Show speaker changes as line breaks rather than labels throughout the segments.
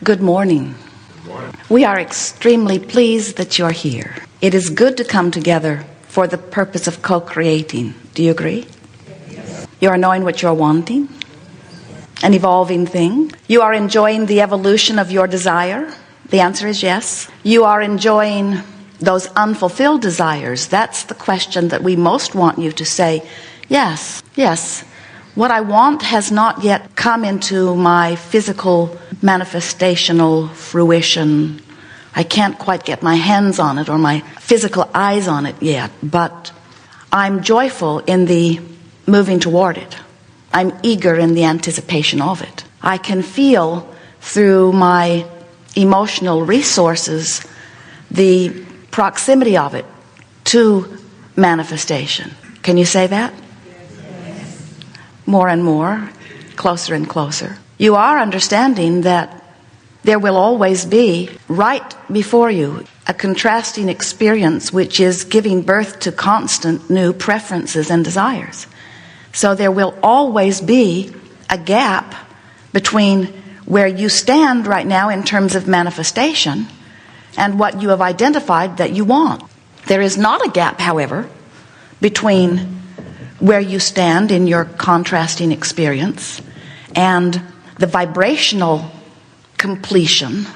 Good morning.
Good morning.
We are extremely pleased that you're here. It is good to come together for the purpose of co-creating. Do you agree?
Yes.
You are knowing what you're wanting, an evolving thing. You are enjoying the evolution of your desire. The answer is yes. You are enjoying those unfulfilled desires. That's the question that we most want you to say, yes, yes. What I want has not yet come into my physical manifestational fruition. I can't quite get my hands on it or my physical eyes on it yet, but I'm joyful in the moving toward it. I'm eager in the anticipation of it. I can feel through my emotional resources the proximity of it to manifestation. Can you say that? More and more, closer and closer. You are understanding that there will always be right before you a contrasting experience which is giving birth to constant new preferences and desires. So there will always be a gap between where you stand right now in terms of manifestation and what you have identified that you want. There is not a gap, however, between where you stand in your contrasting experience and the vibrational completion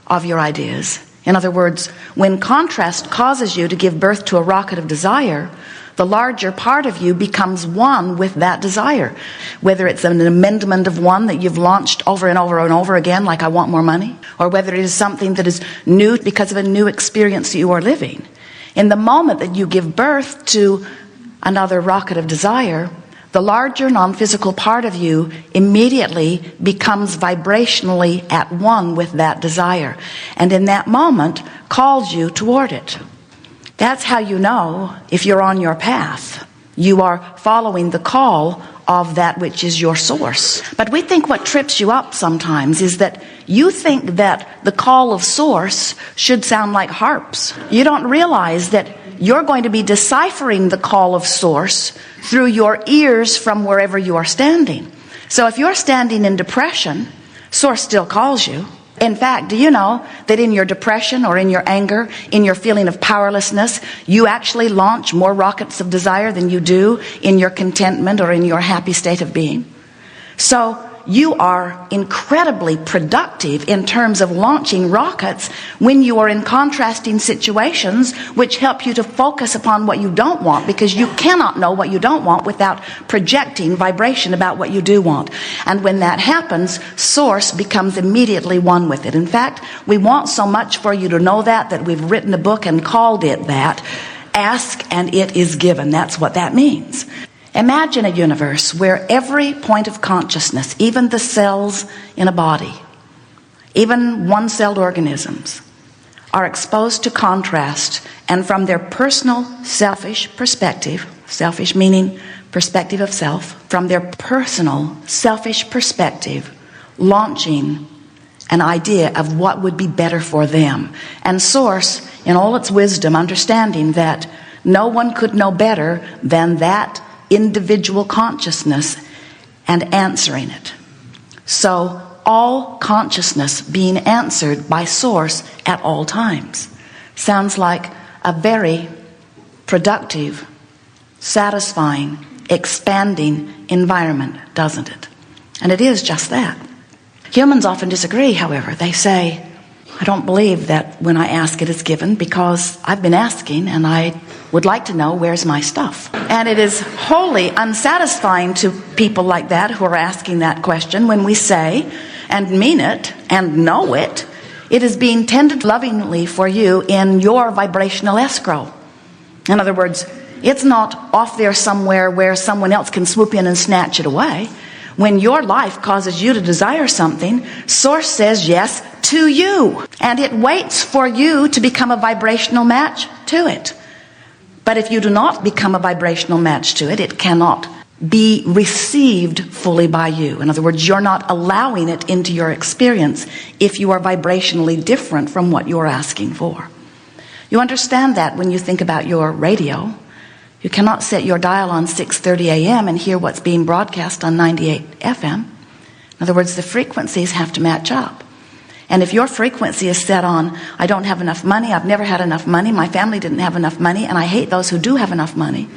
of your ideas. In other words, when contrast causes you to give birth to a rocket of desire, the larger part of you becomes one with that desire. Whether it's an amendment of one that you've launched over and over and over again, like I want more money, or whether it is something that is new because of a new experience that you are living. In the moment that you give birth to another rocket of desire, the larger non-physical part of you immediately becomes vibrationally at one with that desire, and in that moment calls you toward it. That's how you know if you're on your path. You are following the call of that which is your source. But we think what trips you up sometimes is that you think that the call of source should sound like harps. You don't realize that you're going to be deciphering the call of source through your ears from wherever you are standing. So if you're standing in depression, source still calls you. In fact, do you know that in your depression or in your anger, in your feeling of powerlessness, you actually launch more rockets of desire than you do in your contentment or in your happy state of being? So you are incredibly productive in terms of launching rockets when you are in contrasting situations which help you to focus upon what you don't want, because you cannot know what you don't want without projecting vibration about what you do want. And when that happens, source becomes immediately one with it. In fact, we want so much for you to know that we've written a book and called it that. Ask and it is given. That's what that means. Imagine a universe where every point of consciousness, even the cells in a body, even one-celled organisms, are exposed to contrast, and from their personal selfish perspective, selfish meaning perspective of self, from their personal selfish perspective, launching an idea of what would be better for them. And source, in all its wisdom, understanding that no one could know better than that individual consciousness, and answering it. So all consciousness being answered by source at all times. Sounds like a very productive, satisfying, expanding environment, doesn't it? And it is just that. Humans often disagree, however. They say, I don't believe that when I ask it is given, because I've been asking and I would like to know where's my stuff. And it is wholly unsatisfying to people like that who are asking that question when we say and mean it and know it, it is being tended lovingly for you in your vibrational escrow. In other words, it's not off there somewhere where someone else can swoop in and snatch it away. When your life causes you to desire something, source says yes to you, and it waits for you to become a vibrational match to it. But if you do not become a vibrational match to it, it cannot be received fully by you. In other words, you're not allowing it into your experience if you are vibrationally different from what you're asking for. You understand that when you think about your radio. You cannot set your dial on 6:30 a.m. and hear what's being broadcast on 98 FM. In other words, the frequencies have to match up. And if your frequency is set on, I don't have enough money, I've never had enough money, my family didn't have enough money, and I hate those who do have enough money.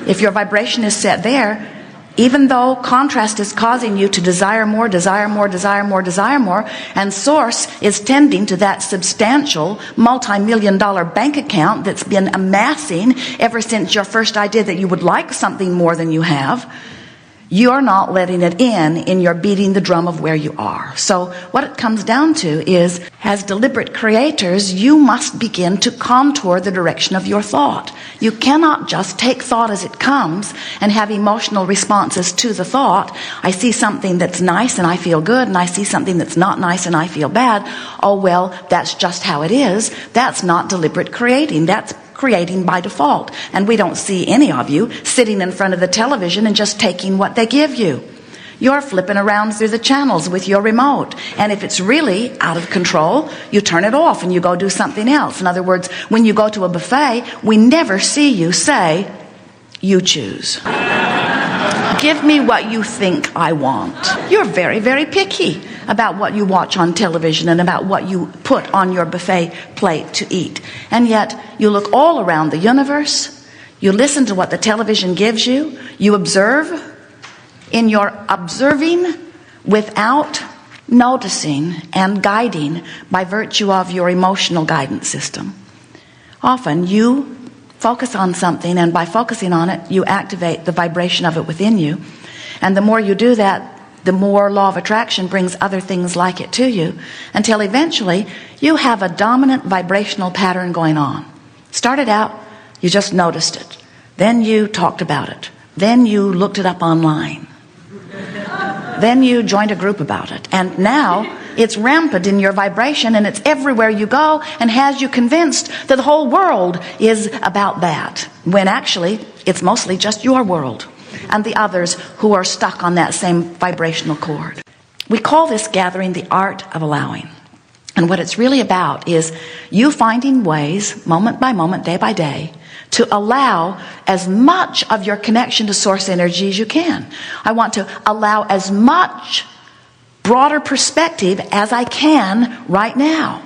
If your vibration is set there, even though contrast is causing you to desire more, desire more, desire more, desire more, and source is tending to that substantial multi-million-dollar bank account that's been amassing ever since your first idea that you would like something more than you have, you're not letting it in your beating the drum of where you are. So what it comes down to is, as deliberate creators, you must begin to contour the direction of your thought. You cannot just take thought as it comes and have emotional responses to the thought. I see something that's nice and I feel good, and I see something that's not nice and I feel bad. Oh, well, that's just how it is. That's not deliberate creating. That's creating by default. And we don't see any of you sitting in front of the television and just taking what they give you. You're flipping around through the channels with your remote. And if it's really out of control, you turn it off and you go do something else. In other words, when you go to a buffet, we never see you say, you choose. Give me what you think I want. You're very, very picky about what you watch on television and about what you put on your buffet plate to eat. And yet, you look all around the universe, you listen to what the television gives you, you observe. In your observing without noticing and guiding by virtue of your emotional guidance system, often you focus on something, and by focusing on it, you activate the vibration of it within you. And the more you do that, the more law of attraction brings other things like it to you, until eventually you have a dominant vibrational pattern going on. Started out, you just noticed it. Then you talked about it. Then you looked it up online. Then you joined a group about it. And now it's rampant in your vibration, and it's everywhere you go, and has you convinced that the whole world is about that, when actually it's mostly just your world and the others who are stuck on that same vibrational chord. We call this gathering the art of allowing. And what it's really about is you finding ways, moment by moment, day by day, to allow as much of your connection to source energy as you can. I want to allow as much broader perspective as I can right now.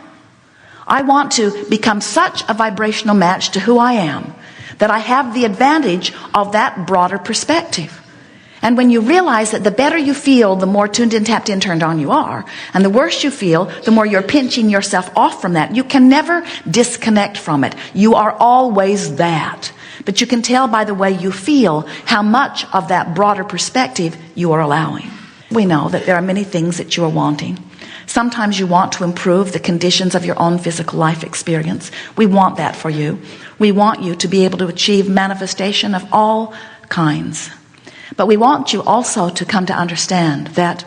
I want to become such a vibrational match to who I am that I have the advantage of that broader perspective. And when you realize that the better you feel, the more tuned in, tapped in, turned on you are, and the worse you feel, the more you're pinching yourself off from that. You can never disconnect from it. You are always that. But you can tell by the way you feel how much of that broader perspective you are allowing. We know that there are many things that you are wanting. Sometimes you want to improve the conditions of your own physical life experience. We want that for you. We want you to be able to achieve manifestation of all kinds. But we want you also to come to understand that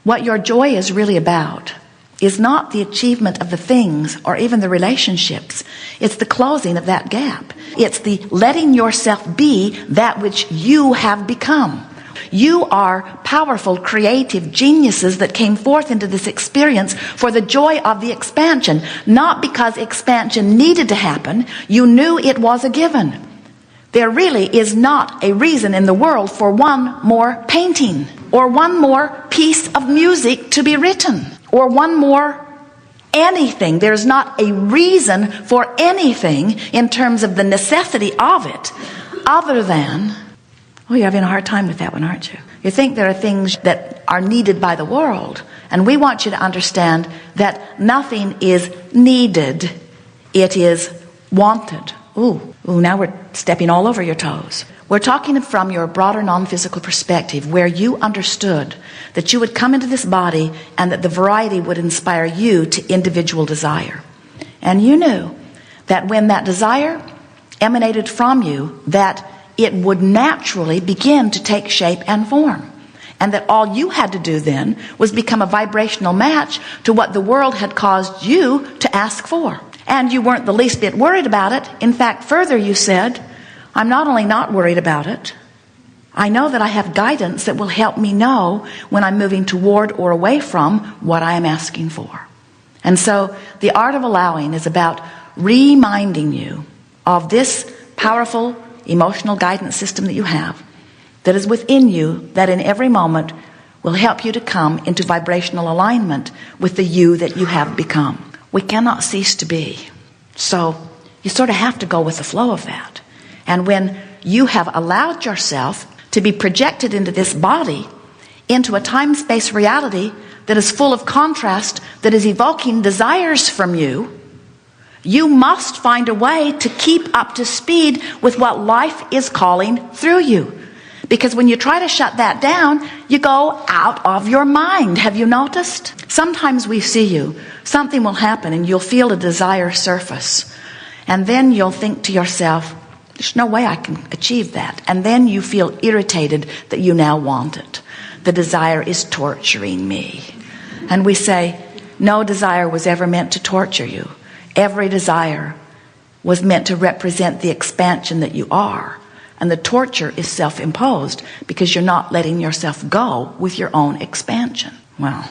what your joy is really about is not the achievement of the things or even the relationships. It's the closing of that gap. It's the letting yourself be that which you have become. You are powerful, creative geniuses that came forth into this experience for the joy of the expansion, not because expansion needed to happen. You knew it was a given. There really is not a reason in the world for one more painting, or one more piece of music to be written, or one more anything. There's not a reason for anything in terms of the necessity of it, other than, oh, you're having a hard time with that one, aren't you? You think there are things that are needed by the world, and we want you to understand that nothing is needed, it is wanted. Ooh, now we're stepping all over your toes. We're talking from your broader non-physical perspective, where you understood that you would come into this body and that the variety would inspire you to individual desire. And you knew that when that desire emanated from you, that it would naturally begin to take shape and form. And that all you had to do then was become a vibrational match to what the world had caused you to ask for. And you weren't the least bit worried about it. In fact, further you said, I'm not only not worried about it, I know that I have guidance that will help me know when I'm moving toward or away from what I am asking for. And so the art of allowing is about reminding you of this powerful emotional guidance system that you have, that is within you, that in every moment will help you to come into vibrational alignment with the you that you have become. We cannot cease to be. So you sort of have to go with the flow of that. And when you have allowed yourself to be projected into this body, into a time-space reality that is full of contrast, that is evoking desires from you, you must find a way to keep up to speed with what life is calling through you. Because when you try to shut that down, you go out of your mind. Have you noticed? Sometimes we see you. Something will happen and you'll feel a desire surface. And then you'll think to yourself, there's no way I can achieve that. And then you feel irritated that you now want it. The desire is torturing me. And we say, no desire was ever meant to torture you. Every desire was meant to represent the expansion that you are. And the torture is self-imposed because you're not letting yourself go with your own expansion. Well,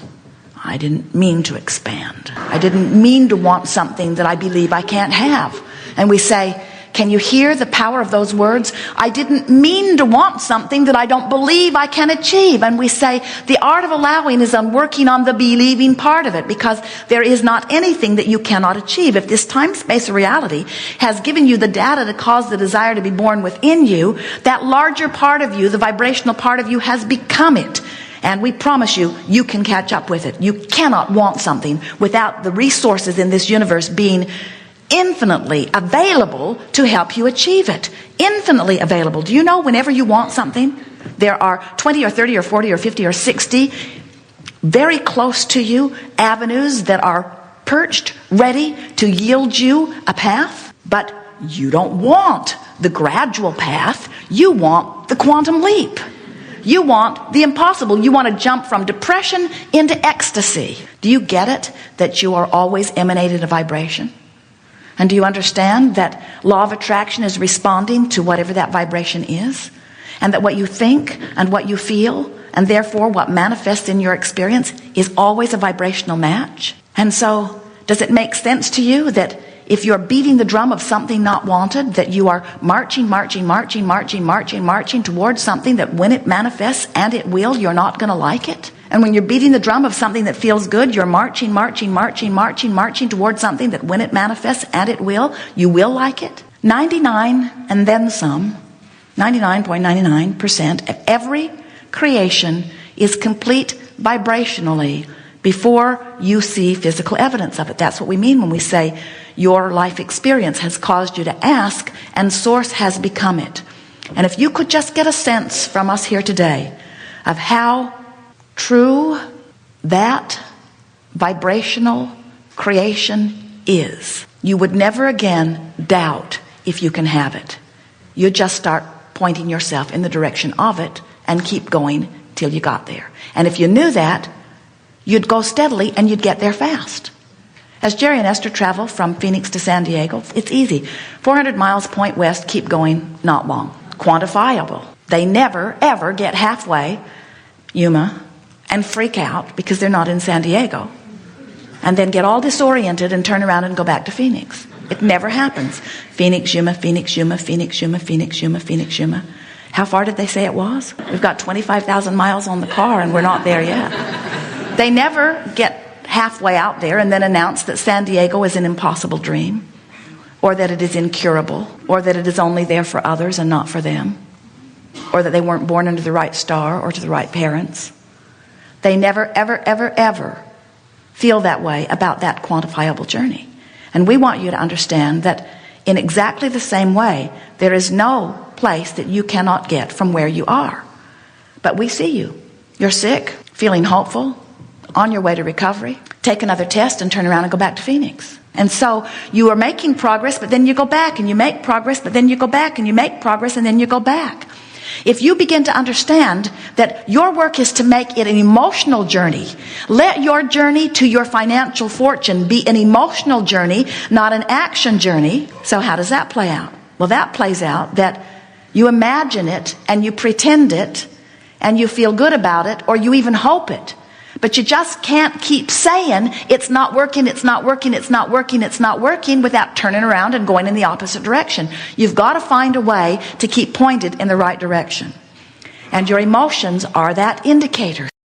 I didn't mean to expand. I didn't mean to want something that I believe I can't have. And we say, can you hear the power of those words? I didn't mean to want something that I don't believe I can achieve. And we say the art of allowing is on working on the believing part of it, because there is not anything that you cannot achieve. If this time-space reality has given you the data to cause the desire to be born within you, that larger part of you, the vibrational part of you, has become it. And we promise you, you can catch up with it. You cannot want something without the resources in this universe being infinitely available to help you achieve it. Infinitely available. Do you know whenever you want something, there are 20 or 30 or 40 or 50 or 60 very close to you avenues that are perched, ready to yield you a path? But you don't want the gradual path. You want the quantum leap. You want the impossible. You want to jump from depression into ecstasy. Do you get it? That you are always emanating a vibration? And do you understand that law of attraction is responding to whatever that vibration is? And that what you think and what you feel, and therefore what manifests in your experience, is always a vibrational match? And so, does it make sense to you that if you're beating the drum of something not wanted, that you are marching towards something that when it manifests, and it will, you're not going to like it? And when you're beating the drum of something that feels good, you're marching towards something that when it manifests, and it will, you will like it? 99 and then some, 99.99% of every creation is complete vibrationally before you see physical evidence of it. That's what we mean when we say your life experience has caused you to ask, and source has become it. And if you could just get a sense from us here today of how true that vibrational creation is, you would never again doubt if you can have it. You just start pointing yourself in the direction of it and keep going till you got there. And if you knew that, you'd go steadily and you'd get there fast. As Jerry and Esther travel from Phoenix to San Diego, it's easy. 400 miles point west, keep going, not long. Quantifiable. They never, ever get halfway, Yuma, and freak out because they're not in San Diego, and then get all disoriented and turn around and go back to Phoenix. It never happens. Phoenix, Yuma, Phoenix, Yuma, Phoenix, Yuma, Phoenix, Yuma, Phoenix, Yuma. How far did they say it was? We've got 25,000 miles on the car and we're not there yet. They never get halfway out there and then announce that San Diego is an impossible dream, or that it is incurable, or that it is only there for others and not for them, or that they weren't born under the right star or to the right parents. They never, ever, ever, ever feel that way about that quantifiable journey. And we want you to understand that in exactly the same way, there is no place that you cannot get from where you are. But we see you. You're sick, feeling hopeful, on your way to recovery. Take another test and turn around and go back to Phoenix. And so you are making progress, but then you go back, and you make progress, but then you go back, and you make progress, and then you go back. If you begin to understand that your work is to make it an emotional journey, let your journey to your financial fortune be an emotional journey, not an action journey. So how does that play out? Well, that plays out that you imagine it and you pretend it and you feel good about it, or you even hope it. But you just can't keep saying it's not working, it's not working, it's not working, it's not working without turning around and going in the opposite direction. You've got to find a way to keep pointed in the right direction. And your emotions are that indicator.